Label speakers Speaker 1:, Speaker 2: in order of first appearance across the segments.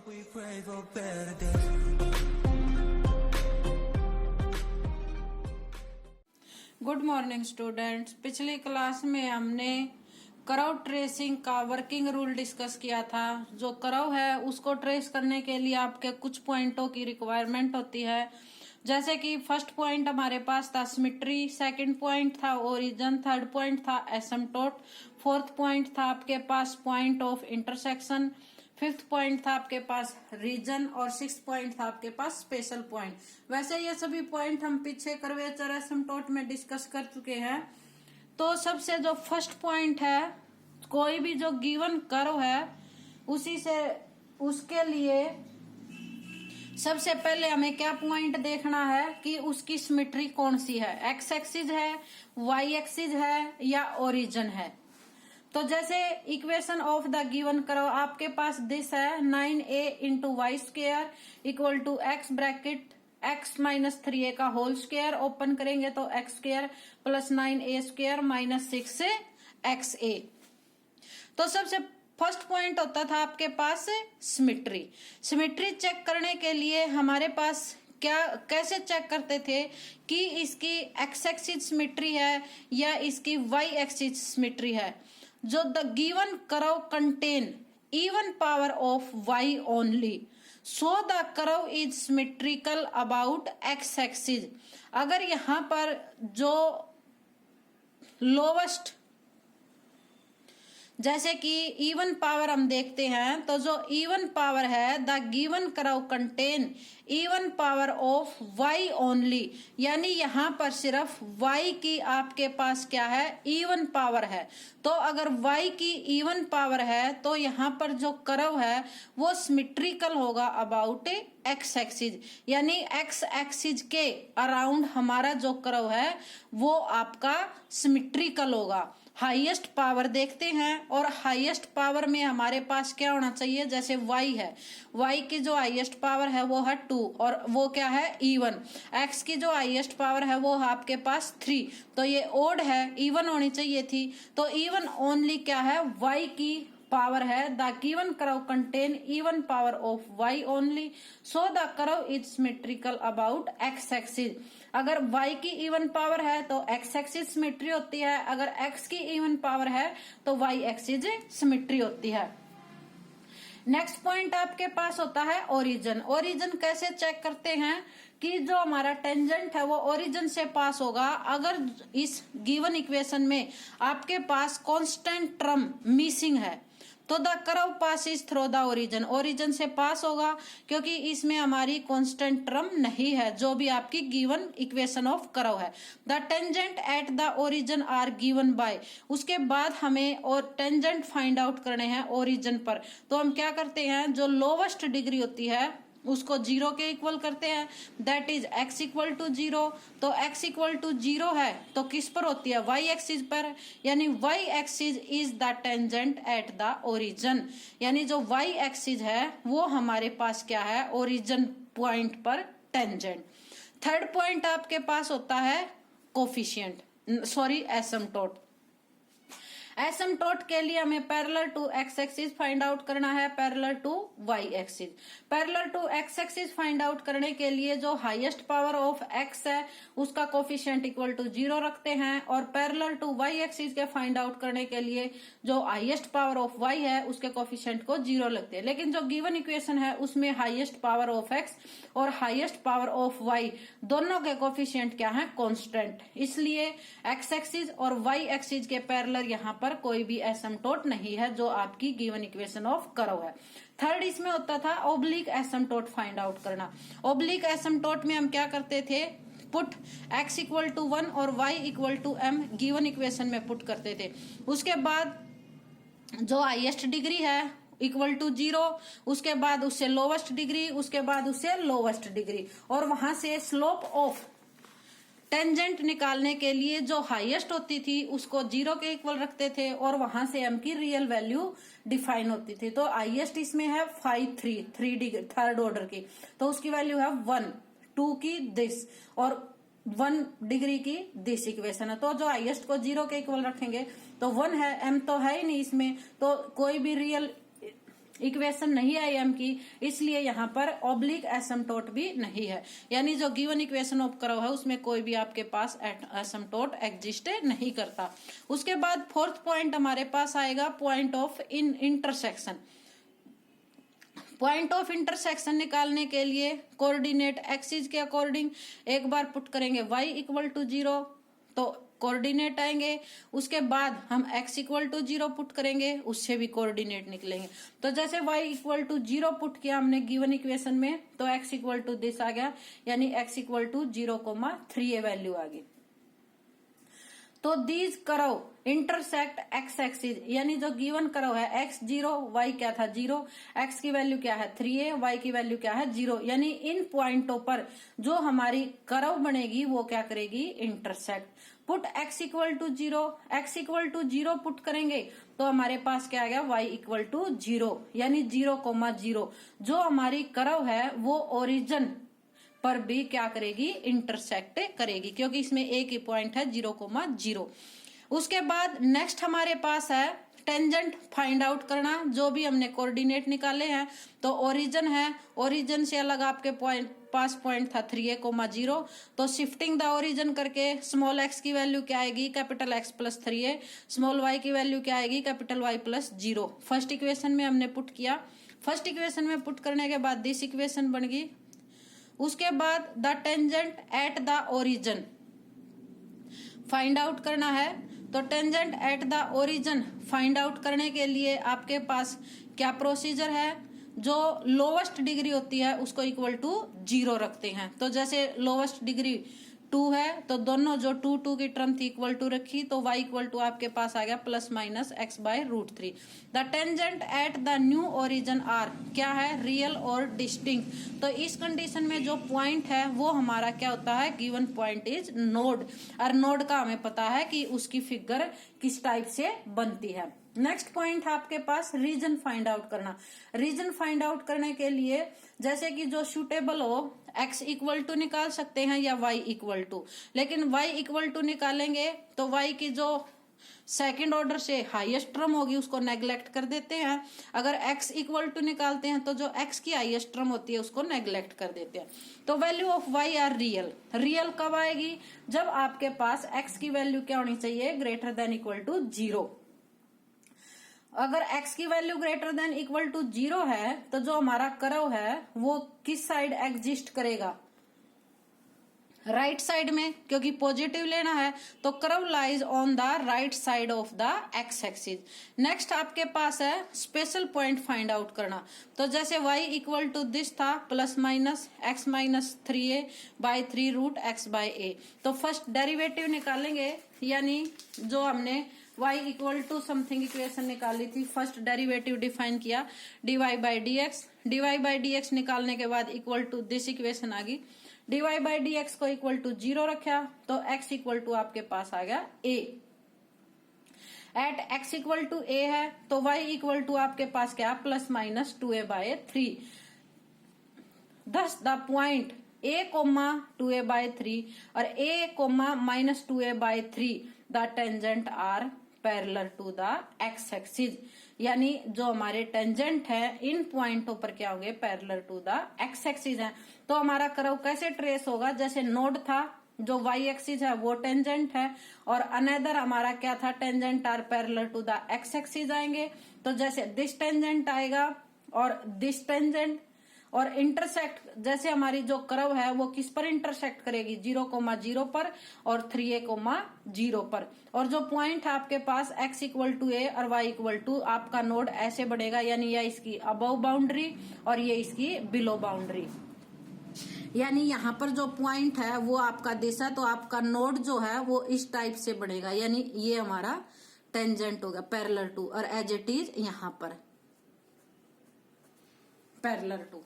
Speaker 1: We pray for better days.
Speaker 2: Good morning students. पिछली class में हमने करव ट्रेसिंग का वर्किंग रूल डिस्कस किया था। जो करव है उसको ट्रेस करने के लिए आपके कुछ पॉइंटों की रिक्वायरमेंट होती है। जैसे कि फर्स्ट पॉइंट हमारे पास था सिमेट्री, सेकंड पॉइंट था ओरिजिन, थर्ड पॉइंट था एसिम्पटोट, फोर्थ पॉइंट था आपके पास point of intersection, fifth point था आपके पास रीजन और सिक्स्थ पॉइंट था आपके पास स्पेशल पॉइंट। वैसे ये सभी पॉइंट हम पीछे कर्वेचर एसिम्पटोट में डिस्कस कर चुके हैं। तो सबसे जो फर्स्ट पॉइंट है, कोई भी जो गिवन कर्व है उसी से उसके लिए सबसे पहले हमें क्या पॉइंट देखना है कि उसकी सिमेट्री कौन सी है, एक्स एक्सिस है, वाई एक्सिस है या ओरिजिन है। तो जैसे equation of the given curve आपके पास दिस है 9a into y square equal to x bracket x minus 3a का होल स्क्वेयर ओपन करेंगे तो x square plus 9a square minus 6xa। तो सबसे फर्स्ट पॉइंट होता था आपके पास सिमेट्री। सिमेट्री चेक करने के लिए हमारे पास कैसे चेक करते थे कि इसकी एक्स एक्सिस सिमेट्री है या इसकी वाई एक्सिस सिमेट्री है। जो the given curve contain even power of y only, so the curve is symmetrical about x axis. अगर यहां पर जो लोवेस्ट, जैसे कि इवन पावर हम देखते हैं, तो जो इवन पावर है the given curve contain even power of y only, यानी यहां पर सिर्फ y की आपके पास क्या है, इवन पावर है। तो अगर y की इवन पावर है तो यहां पर जो कर्व है वो सिमेट्रिकल होगा अबाउट एक्स एक्सिस, यानी एक्स एक्सिस के अराउंड हमारा जो कर्व है वो आपका सिमेट्रिकल होगा। हाईएस्ट पावर देखते हैं और हाईएस्ट पावर में हमारे पास क्या होना चाहिए, जैसे y है, y की जो हाईएस्ट पावर है वो है 2 और वो क्या है, इवन। x की जो हाईएस्ट पावर है वो है आपके पास 3, तो ये ओड है, इवन होनी चाहिए थी। तो इवन ओनली क्या है, y की पावर है। The given curve contain even power of y only, so the curve is symmetrical about x axis. अगर y की इवन पावर है तो x एक्सिस सिमेट्री होती है, अगर x की इवन पावर है तो y एक्सिस सिमेट्री होती है। नेक्स्ट पॉइंट आपके पास होता है ओरिजिन। ओरिजिन कैसे चेक करते हैं कि जो हमारा टेंजेंट है वो ओरिजिन से पास होगा। अगर इस गिवन इक्वेशन में आपके पास कांस्टेंट टर्म मिसिंग है तो the curve passes through the origin, origin से पास होगा क्योंकि इसमें हमारी कांस्टेंट टर्म नहीं है जो भी आपकी गिवन इक्वेशन ऑफ कर्व है। The tangent at the origin are given by, उसके बाद हमें और टेंजेंट फाइंड आउट करने हैं ओरिजिन पर। तो हम क्या करते हैं, जो लोवेस्ट डिग्री होती है उसको 0 के इक्वल करते हैं, that is x equal to 0। तो x इक्वल टू 0 है तो किस पर होती है, y एक्सिस पर, यानी y axis is the tangent at the origin, यानी जो y एक्सिस है वो हमारे पास क्या है, ओरिजिन पॉइंट पर टेंजेंट। थर्ड पॉइंट आपके पास होता है कोफिशिएंट, सॉरी एसिम्पटोट। एसिम्पटोट के लिए हमें parallel to x axis find out करना है, parallel to y axis. Parallel to x axis find out करने के लिए जो हाईएस्ट पावर ऑफ एक्स है उसका कोफिशिएंट इक्वल टू 0 रखते हैं, और पैरेलल टू वाई एक्सिस के फाइंड आउट करने के लिए जो हाईएस्ट पावर ऑफ वाई है उसके कोफिशिएंट को 0 लगते हैं। लेकिन जो गिवन इक्वेशन है उसमें हाईएस्ट पावर ऑफ एक्स और हाईएस्ट पावर ऑफ वाई दोनों के कोफिशिएंट क्या है, कांस्टेंट, इसलिए एक्स एक्सिस और वाई एक्सिस के पैरेलल यहाँ पर कोई भी एसिम्पटोट नहीं है जो आपकी गिवन इक्वेशन ऑफ कर्व है। थर्ड इसमें होता था ओब्लिक एसिम्पटोट फाइंड आउट करना। ओब्लिक एसिम्पटोट में हम क्या करते थे, पुट x इक्वल टू 1 और y equal to m given equation में पुट करते थे। उसके बाद जो हाईएस्ट डिग्री है इक्वल टू 0, उसके बाद उससे लोवेस्ट डिग्री, उसके बाद उससे लोवेस्ट डिग्री, और वहां से स्लोप ऑफ टेंजेंट निकालने के लिए जो हाईएस्ट होती थी उसको 0 के इक्वल रखते थे और वहां से m की रियल वैल्यू डिफाइन होती थी। तो हाईएस्ट इसमें है 3 डिग्री थर्ड ऑर्डर की, तो उसकी वैल्यू है 1, 2 की दिस और 1 डिग्री की दिस इक्वेशन है। तो जो हाईएस्ट को 0 के इक्वल रखेंगे तो 1 है, m तो है ही नहीं इसमें, तो कोई भी रियल इक्वेशन नहीं है एम की, इसलिए यहाँ पर ऑब्लिक एसिम्प्टोट भी नहीं है, यानी जो गिवन इक्वेशन ऑफ कर्व है उसमें कोई भी आपके पास एसिम्प्टोट एग्जिस्ट नहीं करता। उसके बाद फोर्थ पॉइंट हमारे पास आएगा point of intersection. Point of intersection निकालने के लिए कोऑर्डिनेट एक्सिस के अकॉर्डिंग एक बार पुट करेंगे y इक्वल टू 0 तो कोऑर्डिनेट आएंगे, उसके बाद हम x इक्वल टू 0 पुट करेंगे, उससे भी कोऑर्डिनेट निकलेंगे। तो जैसे y इक्वल टू 0 पुट किया हमने गिवन इक्वेशन में तो x इक्वल टू दिस आ गया, यानी x इक्वल टू 0,3 वैल्यू आ गई। तो these curve intersect x axis, यानी जो गिवन कर्व है x 0 y क्या था 0, x की वैल्यू क्या है 3a, y की वैल्यू क्या है 0, यानी इन पॉइंटों पर जो हमारी कर्व बनेगी वो क्या करेगी intersect. Put x equal to 0, x equal to 0 put करेंगे तो हमारे पास क्या आ गया y इक्वल टू 0, यानी 0,0 जो हमारी कर्व है वो ओरिजिन पर भी क्या करेगी इंटरसेक्ट करेगी, क्योंकि इसमें एक ही पॉइंट है 0,0। उसके बाद नेक्स्ट हमारे पास है टेंजेंट फाइंड आउट करना। जो भी हमने कोऑर्डिनेट निकाले हैं तो ओरिजिन है, ओरिजिन से अलग आपके पास पॉइंट था 3a,0, तो शिफ्टिंग द ओरिजिन करके स्मॉल x की वैल्यू क्या आएगी capital X plus 3a, small y की वैल्यू क्या आएगी capital Y plus 0। First equation में हमने पुट किया, फर्स्ट इक्वेशन में पुट करने के बाद दिस इक्वेशन बन गई। उसके बाद the tangent at the origin find out करना है, तो tangent at the origin find out करने के लिए आपके पास क्या प्रोसीजर है, जो लोवेस्ट डिग्री होती है उसको इक्वल टू 0 रखते हैं। तो जैसे लोवेस्ट डिग्री 2 है तो दोनों जो 2 की टर्म थी इक्वल टू रखी, तो y इक्वल टू आपके पास आ गया plus minus x by √3। The tangent at the new origin are क्या है रियल और डिस्टिंक्ट। तो इस कंडीशन में जो पॉइंट है वो हमारा क्या होता है गिवन पॉइंट इज नोड, और नोड का हमें पता है कि उसकी फिगर किस टाइप से बनती है। नेक्स्ट पॉइंट है आपके पास रीजन फाइंड आउट करना। रीजन फाइंड आउट करने के लिए जैसे कि जो सूटेबल हो x इक्वल टू निकाल सकते हैं या y इक्वल टू, लेकिन y इक्वल टू निकालेंगे तो y की जो सेकंड ऑर्डर से हाईएस्ट टर्म होगी उसको नेग्लेक्ट कर देते हैं, अगर x इक्वल टू निकालते हैं तो जो x की हाईएस्ट टर्म होती है उसको नेग्लेक्ट कर देते हैं। तो value of y are real, real कब आएगी जब आपके पास x की वैल्यू क्या होनी चाहिए ग्रेटर देन इक्वल टू 0। अगर x की value greater than equal to 0 है तो जो हमारा कर्व है वो किस साइड एग्जिस्ट करेगा राइट साइड में, क्योंकि पॉजिटिव लेना है तो curve lies on the right side of the x axis. Next आपके पास है स्पेशल पॉइंट फाइंड आउट करना। तो जैसे y इक्वल टू दिस था plus minus x minus 3a by 3 root x by a, तो फर्स्ट डेरिवेटिव निकालेंगे, यानी जो हमने y equal to something equation निकाली थी फर्स्ट डेरिवेटिव डिफाइन किया dy बाई डी एक्स निकालने के बाद इक्वल टू दिस इक्वेशन आ गई, dy बाई डी एक्स को इक्वल टू 0 रखा तो x इक्वल टू आपके पास आ गया a। At x equal to a है तो y इक्वल टू आपके पास क्या plus minus 2a by 3। Thus the point a comma 2a by 3 और a comma minus 2a by 3 the tangent are parallel to the x axis, यानी जो हमारे tangent है इन पॉइंटों पर क्या होंगे parallel to the x axis है। तो हमारा कर्व कैसे ट्रेस होगा, जैसे नोड था जो y एक्सिस है वो टेंजेंट है और अनदर हमारा क्या था tangent are parallel to the x axis आएंगे, तो जैसे दिस टेंजेंट आएगा और दिस टेंजेंट और इंटरसेक्ट, जैसे हमारी जो कर्व है वो किस पर इंटरसेक्ट करेगी 0,0 पर और 3a,0 पर, और जो पॉइंट है आपके पास x इक्वल टू a और y इक्वल टू आपका नोड ऐसे बढ़ेगा, यानी ये इसकी अबव बाउंड्री और ये इसकी बिलो बाउंड्री, यानी यहाँ पर जो पॉइंट है वो आपका दिशा, तो आपका नोड जो है वो इस टाइप से बढ़ेगा, यानी ये हमारा टेंजेंट होगा पैरेलल टू, और एज इट इज यहाँ पर पैरेलल टू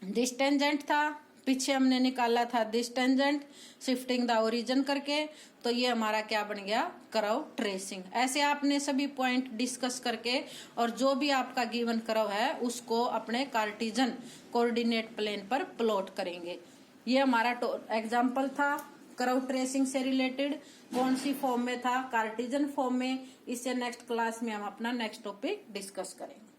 Speaker 2: दिस टेंजेंट था, पीछे हमने निकाला था this tangent shifting the origin करके, तो ये हमारा क्या बन गया कर्व ट्रेसिंग। ऐसे आपने सभी पॉइंट डिस्कस करके और जो भी आपका गिवन कर्व है उसको अपने कार्टेशियन कोऑर्डिनेट प्लेन पर प्लॉट करेंगे। ये हमारा एग्जाम्पल था क्राउड ट्रेसिंग से रिलेटेड कौन सी फॉर्म में था, कार्टेशियन फॉर्म में। इससे नेक्स्ट क्लास में हम अपना नेक्स्ट टॉपिक डिस्कस करेंगे।